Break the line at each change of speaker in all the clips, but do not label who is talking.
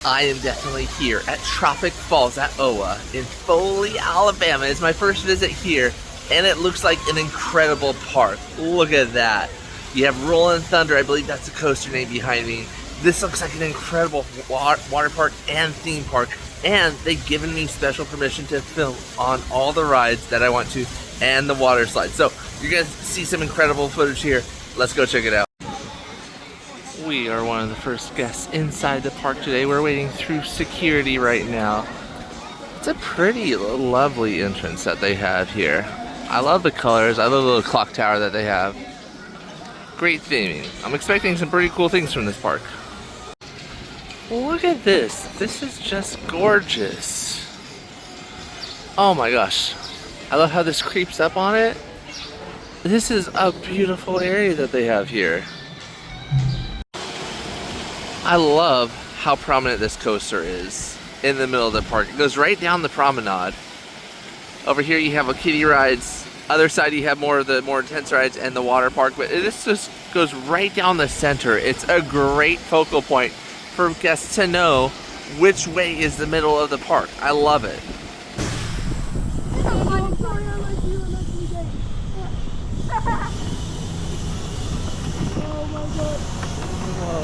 I am definitely here at Tropic Falls at OWA in Foley, Alabama. It's my first visit here, and it looks like an incredible park. Look at that. You have Rollin' Thunder, I believe that's the coaster name behind me. This looks like an incredible water park and theme park, and they've given me special permission to film on all the rides that I want to and the water slides. So you're gonna see some incredible footage here. Let's go check it out. We are one of the first guests inside the park today. We're waiting through security right now. It's a pretty lovely entrance that they have here. I love the colors. I love the little clock tower that they have. Great theming. I'm expecting some pretty cool things from this park. Look at this. This is just gorgeous. Oh my gosh. I love how this creeps up on it. This is a beautiful area that they have here. I love how prominent this coaster is in the middle of the park. It goes right down the promenade. Over here you have a kiddie rides. Other side you have more of the more intense rides and the water park, but this just goes right down the center. It's a great focal point for guests to know which way is the middle of the park. I love it.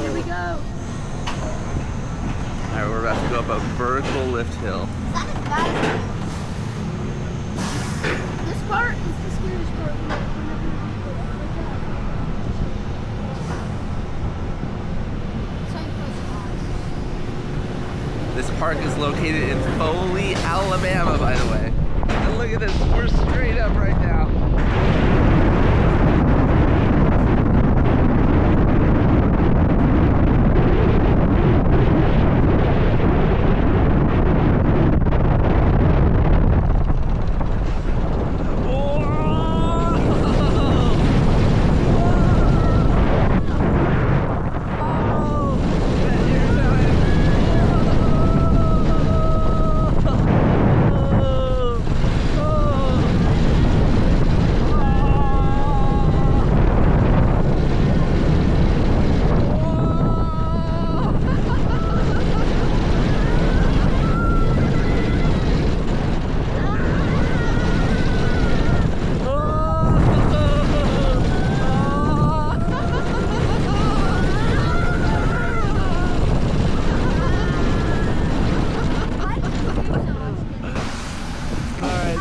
Here we go. Alright, we're about to go up a vertical lift hill.
This part is the scariest part.
This park is located in Foley, Alabama, by the way. And look at this, we're straight up right now.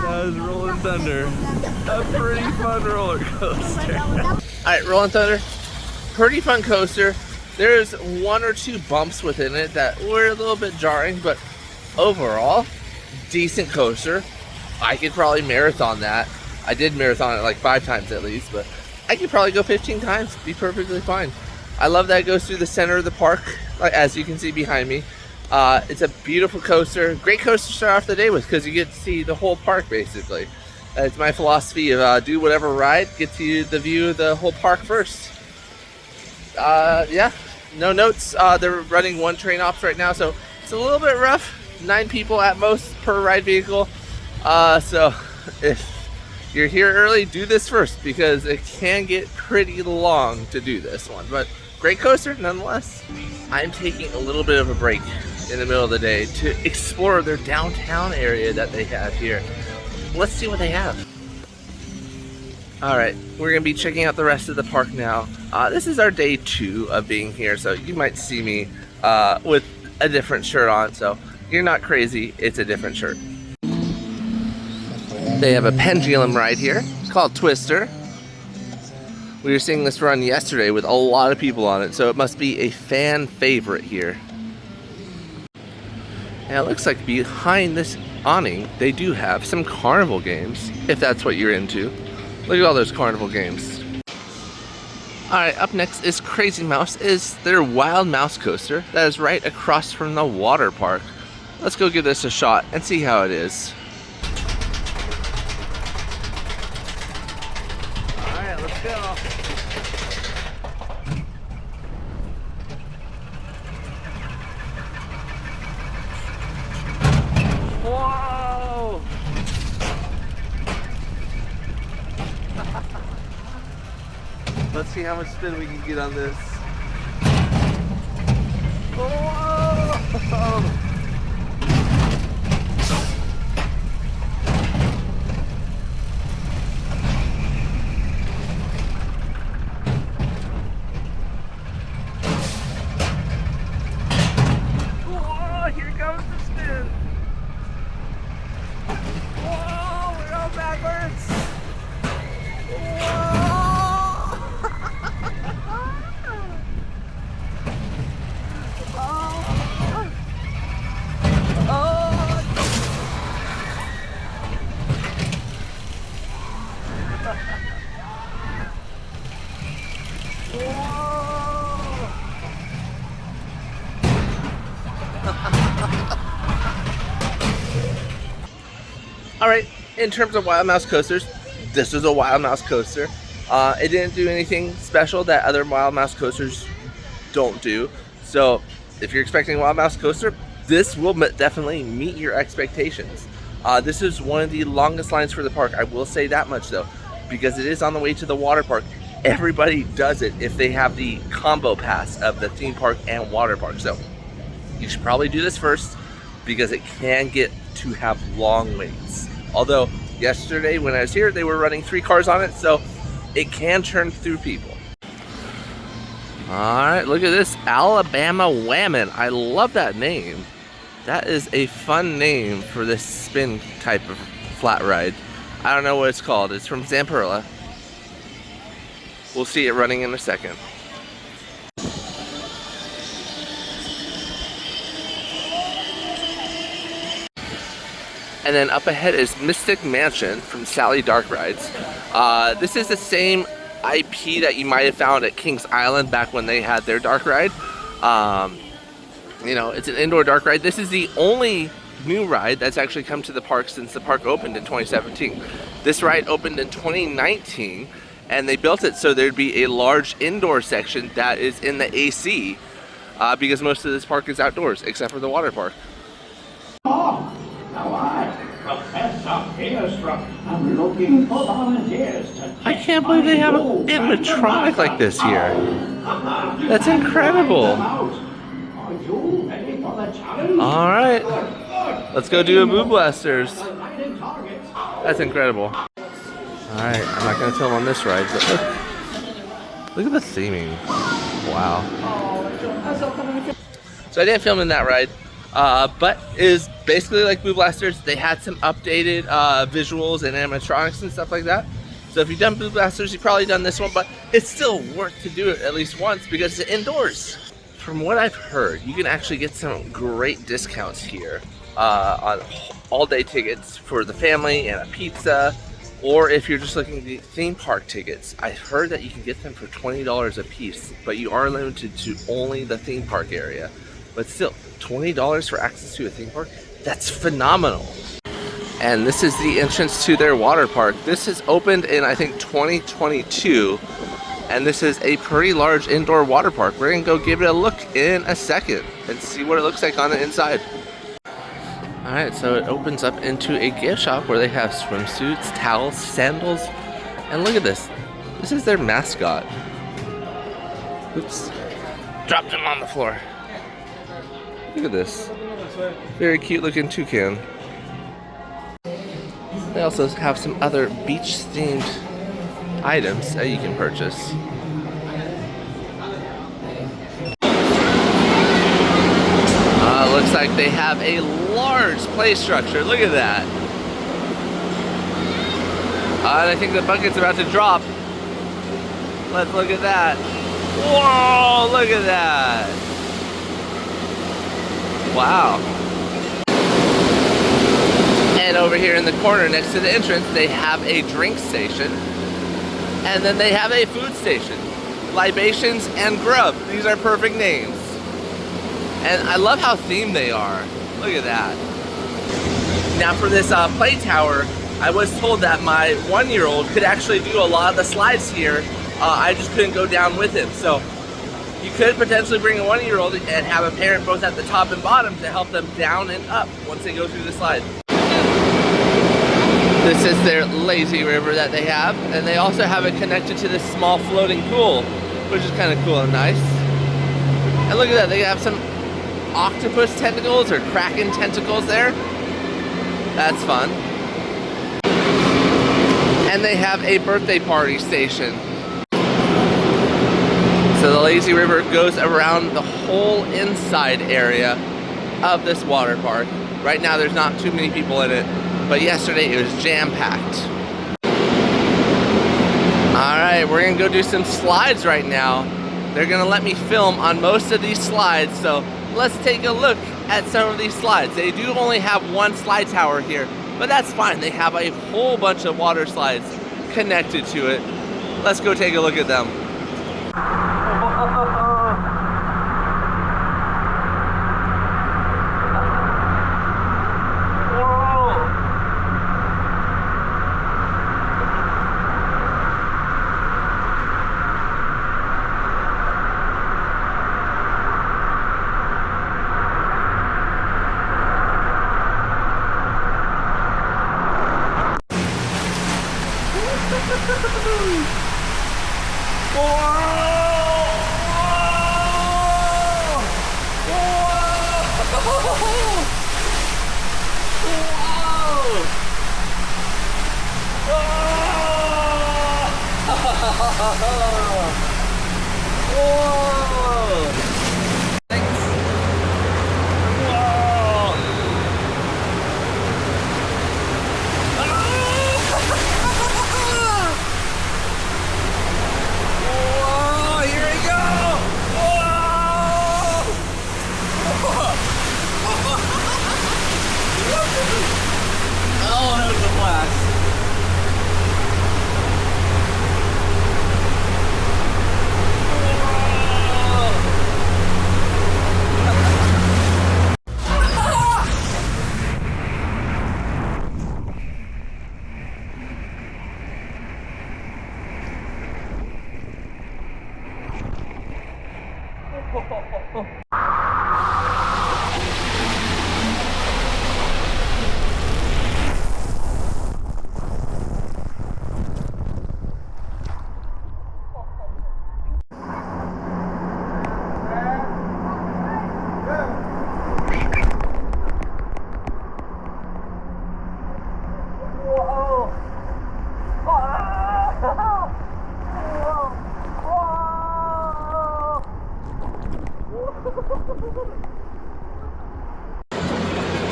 That was Rollin' Thunder. A pretty fun roller coaster. Alright, Rollin' Thunder. Pretty fun coaster. There's one or two bumps within it that were a little bit jarring, but overall, decent coaster. I could probably marathon that. I did marathon it like 5 times at least, but I could probably go 15 times. Be perfectly fine. I love that it goes through the center of the park, like as you can see behind me. It's a beautiful coaster. Great coaster to start off the day with because you get to see the whole park basically. It's my philosophy of do whatever ride gets you the view of the whole park first. Yeah, no notes. They're running 1 train ops right now, so it's a little bit rough. 9 people at most per ride vehicle. So if you're here early, do this first because it can get pretty long to do this one. But great coaster nonetheless. I'm taking a little bit of a break in the middle of the day to explore their downtown area that they have here. Let's see what they have. Alright, we're going to be checking out the rest of the park now. This is our day 2 of being here, so you might see me with a different shirt on, so you're not crazy, it's a different shirt. They have a pendulum ride here. It's called Twister. We were seeing this run yesterday with a lot of people on it, so it must be a fan favorite here. And it looks like behind this awning, they do have some carnival games, if that's what you're into. Look at all those carnival games. Alright, up next is Crazy Mouse, is their Wild Mouse coaster that is right across from the water park. Let's go give this a shot and see how it is. Alright, let's go. Whoa! Let's see how much spin we can get on this. Whoa! comes the spin. Whoa, we're going backwards. Whoa. All right, in terms of Wild Mouse coasters, this is a Wild Mouse coaster. It didn't do anything special that other Wild Mouse coasters don't do. So if you're expecting a Wild Mouse coaster, this will definitely meet your expectations. This is one of the longest lines for the park. I will say that much though, because it is on the way to the water park. Everybody does it if they have the combo pass of the theme park and water park. So you should probably do this first because it can get to have long waits. Although yesterday when I was here, they were running 3 cars on it, so it can turn through people. All right, look at this Alabama Whammin'. I love that name. That is a fun name for this spin type of flat ride. I don't know what it's called. It's from Zamperla. We'll see it running in a second. And then up ahead is Mystic Mansion from Sally Dark Rides. This is the same IP that you might have found at Kings Island back when they had their dark ride. You know, it's an indoor dark ride. This is the only new ride that's actually come to the park since the park opened in 2017. This ride opened in 2019, and they built it so there'd be a large indoor section that is in the AC, because most of this park is outdoors, except for the water park.
I'm looking for volunteers to
I can't believe they have an animatronic like this here. That's incredible.
Are you ready for the challenge?
All right, let's go do a Boo Blasters. That's incredible. All right, I'm not gonna film on this ride, but look at the theming. Wow. So I didn't film in that ride. But it is basically like Boo Blasters. They had some updated visuals and animatronics and stuff like that. So if you've done Boo Blasters, you've probably done this one, but it's still worth to do it at least once because it's indoors. From what I've heard, you can actually get some great discounts here on all-day tickets for the family and a pizza, or if you're just looking at the theme park tickets. I've heard that you can get them for $20 a piece, but you are limited to only the theme park area. But still, $20 for access to a theme park? That's phenomenal. And this is the entrance to their water park. This is opened in, I think, 2022. And this is a pretty large indoor water park. We're gonna go give it a look in a second and see what it looks like on the inside. All right, so it opens up into a gift shop where they have swimsuits, towels, sandals, and look at this. This is their mascot. Oops, dropped him on the floor. Look at this. Very cute looking toucan. They also have some other beach themed items that you can purchase. Looks like they have a large play structure. Look at that. And I think the bucket's about to drop. Let's look at that. Whoa, look at that. Wow. And over here in the corner next to the entrance, they have a drink station. And then they have a food station. Libations and Grub. These are perfect names. And I love how themed they are. Look at that. Now for this play tower, I was told that my 1-year-old could actually do a lot of the slides here. I just couldn't go down with him. So you could potentially bring a 1-year-old and have a parent both at the top and bottom to help them down and up once they go through the slide. This is their lazy river that they have, and they also have it connected to this small floating pool, which is kind of cool and nice. And look at that, they have some octopus tentacles or kraken tentacles there. That's fun. And they have a birthday party station. So the lazy river goes around the whole inside area of this water park. Right now there's not too many people in it, but yesterday it was jam-packed. Alright, we're gonna go do some slides right now. They're gonna let me film on most of these slides, so let's take a look at some of these slides. They do only have one slide tower here, but that's fine. They have a whole bunch of water slides connected to it. Let's go take a look at them.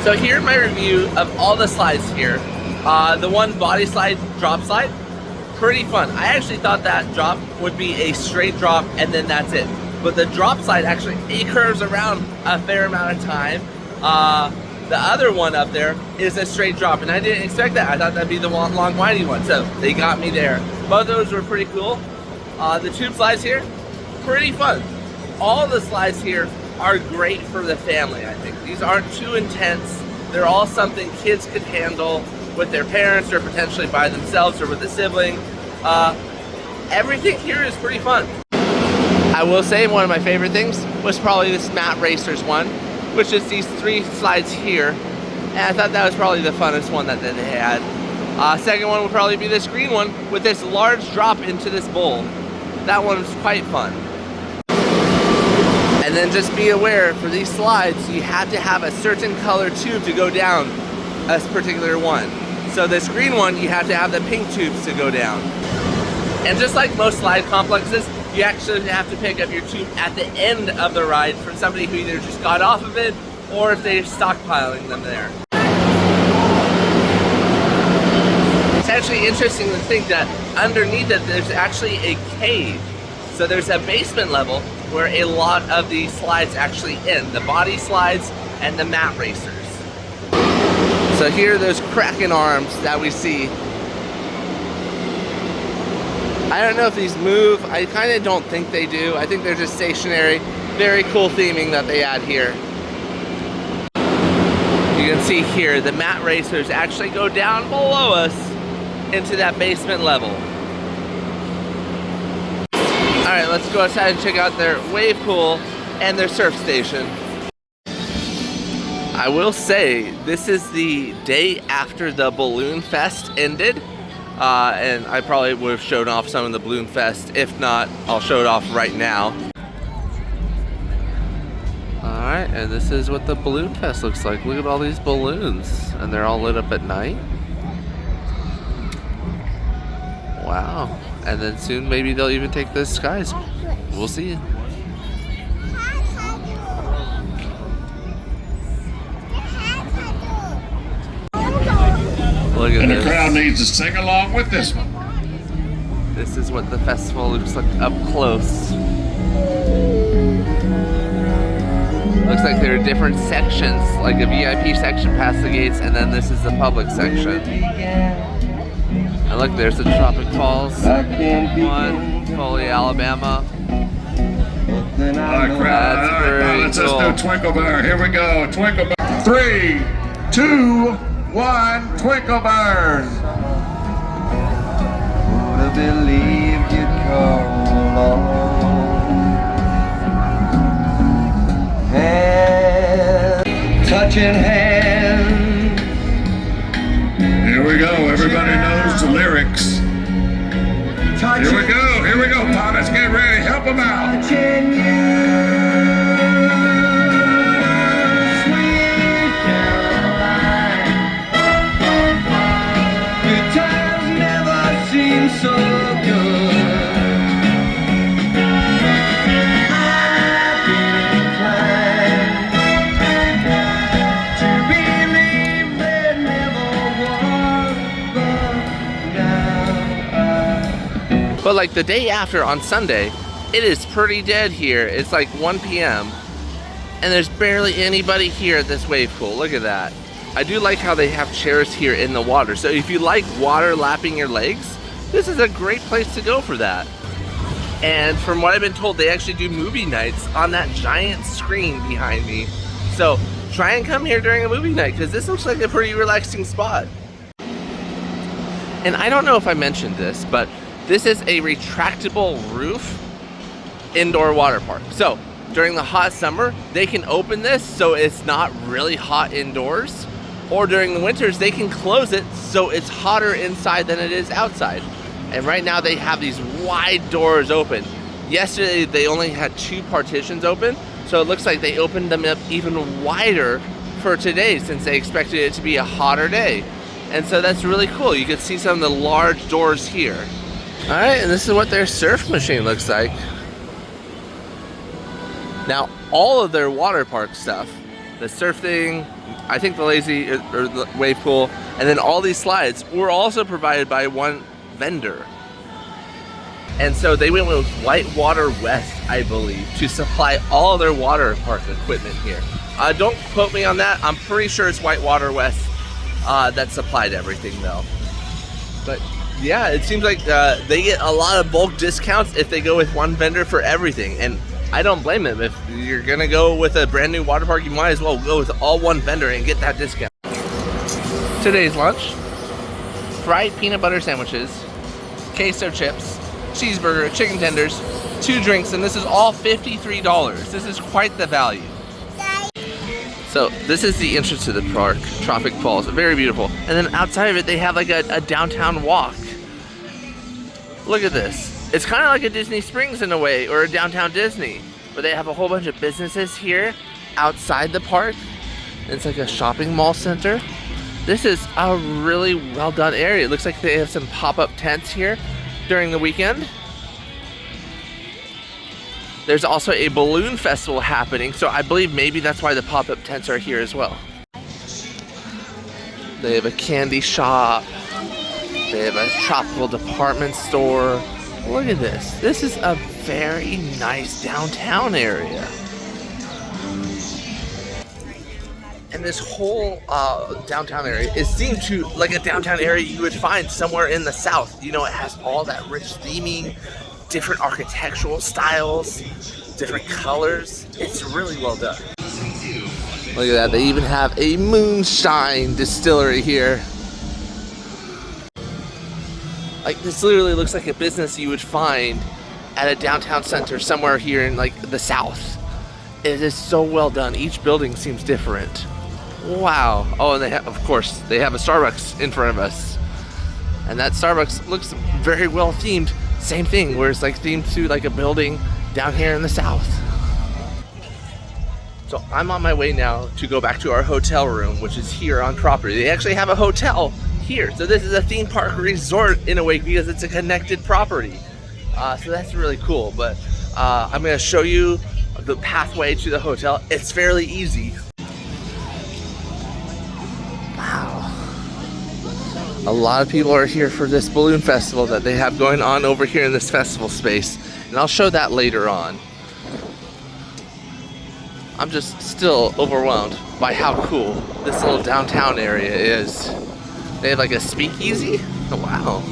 So here's my review of all the slides here. The one body slide, drop slide, pretty fun. I actually thought that drop would be a straight drop and then that's it. But the drop slide actually, it curves around a fair amount of time. The other one up there is a straight drop, and I didn't expect that. I thought that'd be the long winding one, so they got me there. Both of those were pretty cool. The tube slides here, pretty fun. All the slides here are great for the family, I think. These aren't too intense. They're all something kids could handle with their parents or potentially by themselves or with a sibling. Everything here is pretty fun. I will say one of my favorite things was probably this Mat Racers one, which is these 3 slides here. And I thought that was probably the funnest one that they had. Second one would probably be this green one with this large drop into this bowl. That one was quite fun. And then just be aware, for these slides, you have to have a certain color tube to go down a particular one. So this green one, you have to have the pink tubes to go down. And just like most slide complexes, you actually have to pick up your tube at the end of the ride from somebody who either just got off of it or if they're stockpiling them there. It's actually interesting to think that underneath it there's actually a cave. So there's a basement level where a lot of these slides actually end, the body slides and the Mat Racers. So here are those Kraken arms that we see. I don't know if these move. I kind of don't think they do. I think they're just stationary. Very cool theming that they add here. You can see here the Mat Racers actually go down below us into that basement level. Alright, let's go outside and check out their wave pool and their surf station. I will say, this is the day after the Balloon Fest ended. And I probably would have shown off some of the Balloon Fest. If not, I'll show it off right now. Alright, and this is what the Balloon Fest looks like. Look at all these balloons. And they're all lit up at night. Wow. And then soon maybe they'll even take the skies. We'll see. Look at
And the
this.
crowd needs to sing along with this one.
This is what the festival looks like up close. Looks like there are different sections, like a VIP section past the gates, and then this is the public section. And look, there's the Tropic Falls. One, Foley, Alabama.
All right, crowd.
That's
All right,
very
now let's
cool.
just do Twinkle Bear. Here we go. Twinkle Bear. 3, 2, 1. Twinkle Bears.
Would have believed you'd come along. Hand, touching hand.
Here we go. Everybody knows the lyrics. Here we go. Here we go. Pilots, get ready. Help them out.
Touching you, sweet Caroline. Good times never seem so good. I've been inclined to believe there never was, but now
But like the day after on Sunday, it is pretty dead here. It's like 1 p.m. and there's barely anybody here at this wave pool. Look at that. I do like how they have chairs here in the water. So if you like water lapping your legs, this is a great place to go for that. And from what I've been told, they actually do movie nights on that giant screen behind me. So try and come here during a movie night because this looks like a pretty relaxing spot. And I don't know if I mentioned this, but this is a retractable roof indoor water park. So during the hot summer, they can open this so it's not really hot indoors, or during the winters, they can close it so it's hotter inside than it is outside. And right now they have these wide doors open. Yesterday, they only had 2 partitions open, so it looks like they opened them up even wider for today since they expected it to be a hotter day. And so that's really cool. You can see some of the large doors here. All right, and this is what their surf machine looks like. Now, all of their water park stuff, the surf thing, I think the lazy or the wave pool, and then all these slides were also provided by one vendor. And so they went with Whitewater West, I believe, to supply all their water park equipment here. Don't quote me on that. I'm pretty sure it's Whitewater West that supplied everything though. But yeah, it seems like they get a lot of bulk discounts if they go with one vendor for everything. And I don't blame them. If you're gonna go with a brand new water park, you might as well go with all one vendor and get that discount. Today's lunch: fried peanut butter sandwiches, queso chips, cheeseburger, chicken tenders, 2 drinks, and this is all $53. This is quite the value. So this is the entrance to the park, Tropic Falls, very beautiful. And then outside of it, they have like a downtown walk. Look at this. It's kind of like a Disney Springs in a way, or a downtown Disney, but they have a whole bunch of businesses here outside the park. It's like a shopping mall center. This is a really well done area. It looks like they have some pop-up tents here during the weekend. There's also a balloon festival happening, so I believe maybe that's why the pop-up tents are here as well. They have a candy shop. They have a tropical department store. Look at this. This is a very nice downtown area. And this whole downtown area is seemed to like a downtown area you would find somewhere in the South. You know, it has all that rich theming, different architectural styles, different colors. It's really well done. Look at that. They even have a moonshine distillery here. Like, this literally looks like a business you would find at a downtown center somewhere here in like the South. It is so well done. Each building seems different. Wow. Oh, and they have, of course, they have a Starbucks in front of us. And that Starbucks looks very well themed. Same thing, where it's like themed to like a building down here in the South. So I'm on my way now to go back to our hotel room, which is here on property. They actually have a hotel here. So this is a theme park resort in a way because it's a connected property. So that's really cool. But I'm gonna show you the pathway to the hotel. It's fairly easy. Wow. A lot of people are here for this balloon festival that they have going on over here in this festival space, and I'll show that later on. I'm just still overwhelmed by how cool this little downtown area is. They have like a speakeasy? Oh, wow.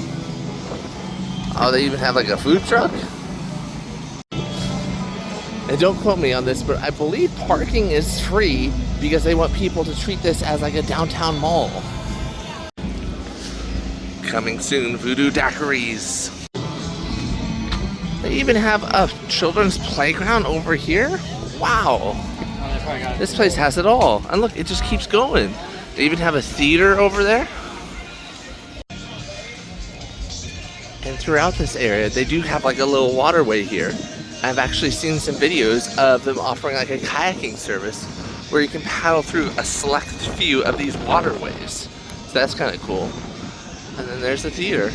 Oh, they even have like a food truck? And don't quote me on this, but I believe parking is free because they want people to treat this as like a downtown mall. Coming soon, Voodoo Daiquiris. They even have a children's playground over here? Wow. This place has it all. And look, it just keeps going. They even have a theater over there. And throughout this area, they do have like a little waterway here. I've actually seen some videos of them offering like a kayaking service where you can paddle through a select few of these waterways. So that's kind of cool. And then there's the theater.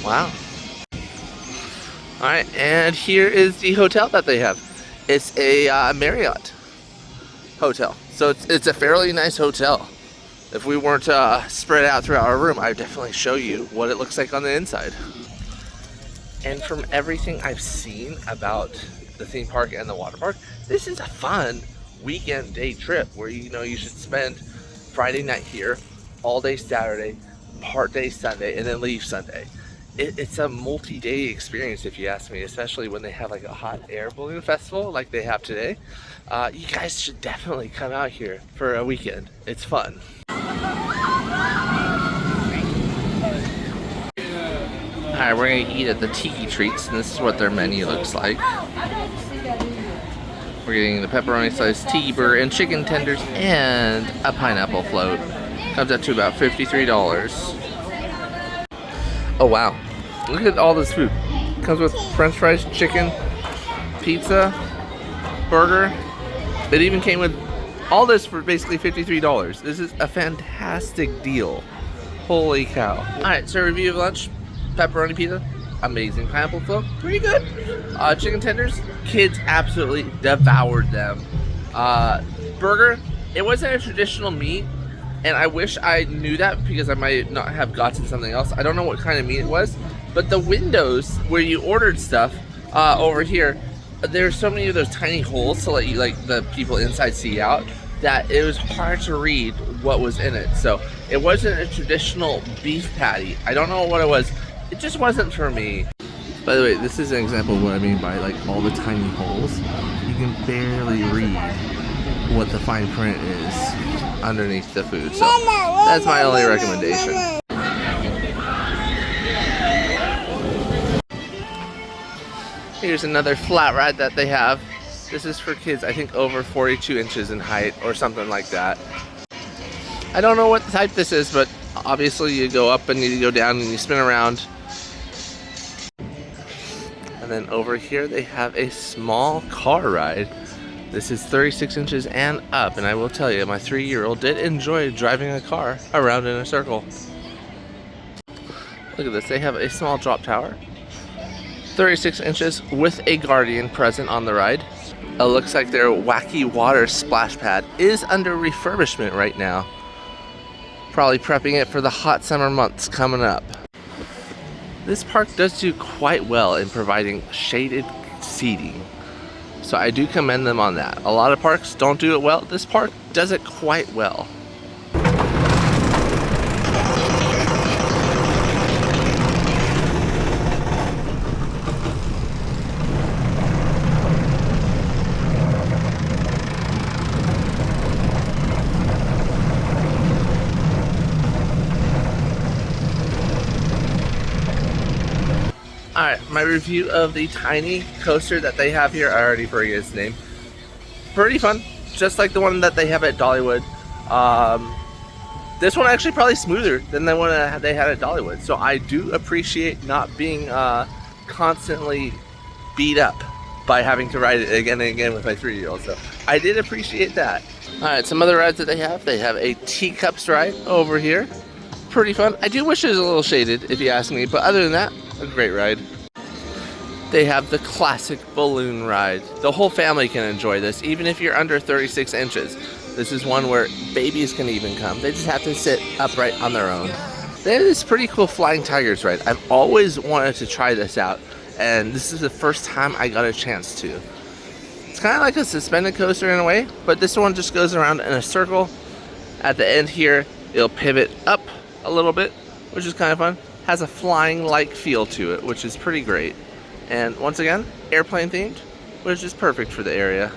Wow. Alright, and here is the hotel that they have. It's a Marriott hotel. So it's a fairly nice hotel. If we weren't spread out throughout our room, I'd definitely show you what it looks like on the inside. And from everything I've seen about the theme park and the water park, this is a fun weekend day trip where you should spend Friday night here, all day Saturday, part day Sunday, and then leave Sunday. It's a multi-day experience if you ask me, especially when they have like a hot air balloon festival like they have today. You guys should definitely come out here for a weekend. It's fun. Alright, we're gonna eat at the Tiki Treats, and this is what their menu looks like. We're getting the pepperoni sliced tiki burger and chicken tenders and a pineapple float. Comes up to about $53. Oh wow, look at all this food. Comes with french fries, chicken, pizza, burger. It even came with all this for basically $53. This is a fantastic deal. Holy cow. Alright, so review of lunch. Pepperoni pizza, amazing. Pineapple float, pretty good. Chicken tenders, kids absolutely devoured them. Burger, it wasn't a traditional meat, and I wish I knew that because I might not have gotten something else. I don't know what kind of meat it was, but the windows where you ordered stuff over here, there's so many of those tiny holes to let you, like, the people inside see out, that it was hard to read what was in it. So it wasn't a traditional beef patty. I don't know what it was. It just wasn't for me. By the way, this is an example of what I mean by like all the tiny holes. You can barely read what the fine print is underneath the food. So that's my only recommendation. Here's another flat ride that they have. This is for kids, I think over 42 inches in height or something like that. I don't know what type this is, but obviously you go up and you go down and you spin around. And then over here they have a small car ride. This is 36 inches and up, and I will tell you, my 3-year-old did enjoy driving a car around in a circle. Look at this, they have a small drop tower. 36 inches with a guardian present on the ride. It looks like their wacky water splash pad is under refurbishment right now. Probably prepping it for the hot summer months coming up. This park does do quite well in providing shaded seating, so I do commend them on that. A lot of parks don't do it well. This park does it quite well. Alright, my review of the tiny coaster that they have here, I already forget its name. Pretty fun, just like the one that they have at Dollywood. This one actually probably smoother than the one that they had at Dollywood. So I do appreciate not being constantly beat up by having to ride it again and again with my 3-year-old. So I did appreciate that. Alright, some other rides that they have a teacups ride over here. Pretty fun. I do wish it was a little shaded, if you ask me, but other than that, a great ride. They have the classic balloon ride. The whole family can enjoy this, even if you're under 36 inches. This is one where babies can even come. They just have to sit upright on their own. They have this pretty cool Flying Tigers ride. I've always wanted to try this out, and this is the first time I got a chance to. It's kind of like a suspended coaster in a way, but this one just goes around in a circle. At the end here, it'll pivot up a little bit, which is kind of fun. Has a flying-like feel to it, which is pretty great. And once again, airplane themed, which is perfect for the area.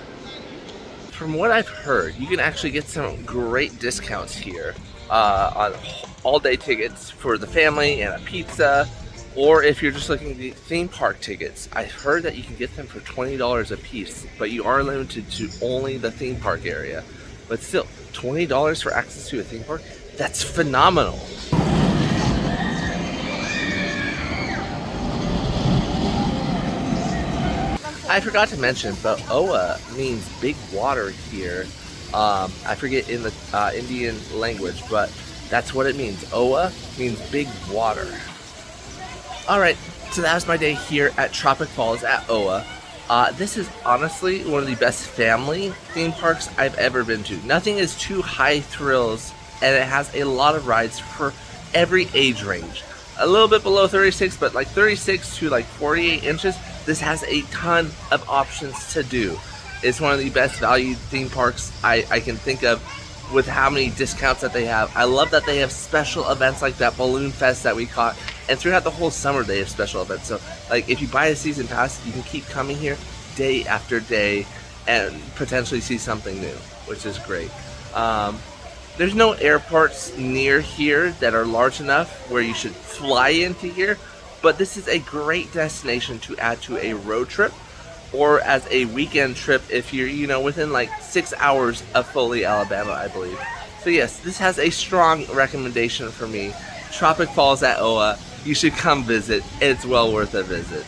From what I've heard, you can actually get some great discounts here on all-day tickets for the family and a pizza, or if you're just looking at the theme park tickets. I've heard that you can get them for $20 a piece, but you are limited to only the theme park area. But still, $20 for access to a theme park? That's phenomenal. I forgot to mention, but OWA means big water here. I forget in the Indian language, but that's what it means. OWA means big water. Alright, so that was my day here at Tropic Falls at OWA. This is honestly one of the best family theme parks I've ever been to. Nothing is too high thrills, and it has a lot of rides for every age range. A little bit below 36, but like 36 to like 48 inches, this has a ton of options to do. It's one of the best valued theme parks I can think of with how many discounts that they have. I love that they have special events like that Balloon Fest that we caught, and throughout the whole summer they have special events. So like if you buy a season pass, you can keep coming here day after day and potentially see something new, which is great. There's no airports near here that are large enough where you should fly into here, but this is a great destination to add to a road trip or as a weekend trip if you're, you know, within like 6 hours of Foley, Alabama, I believe. So yes, this has a strong recommendation for me. Tropic Falls at OWA. You should come visit. It's well worth a visit.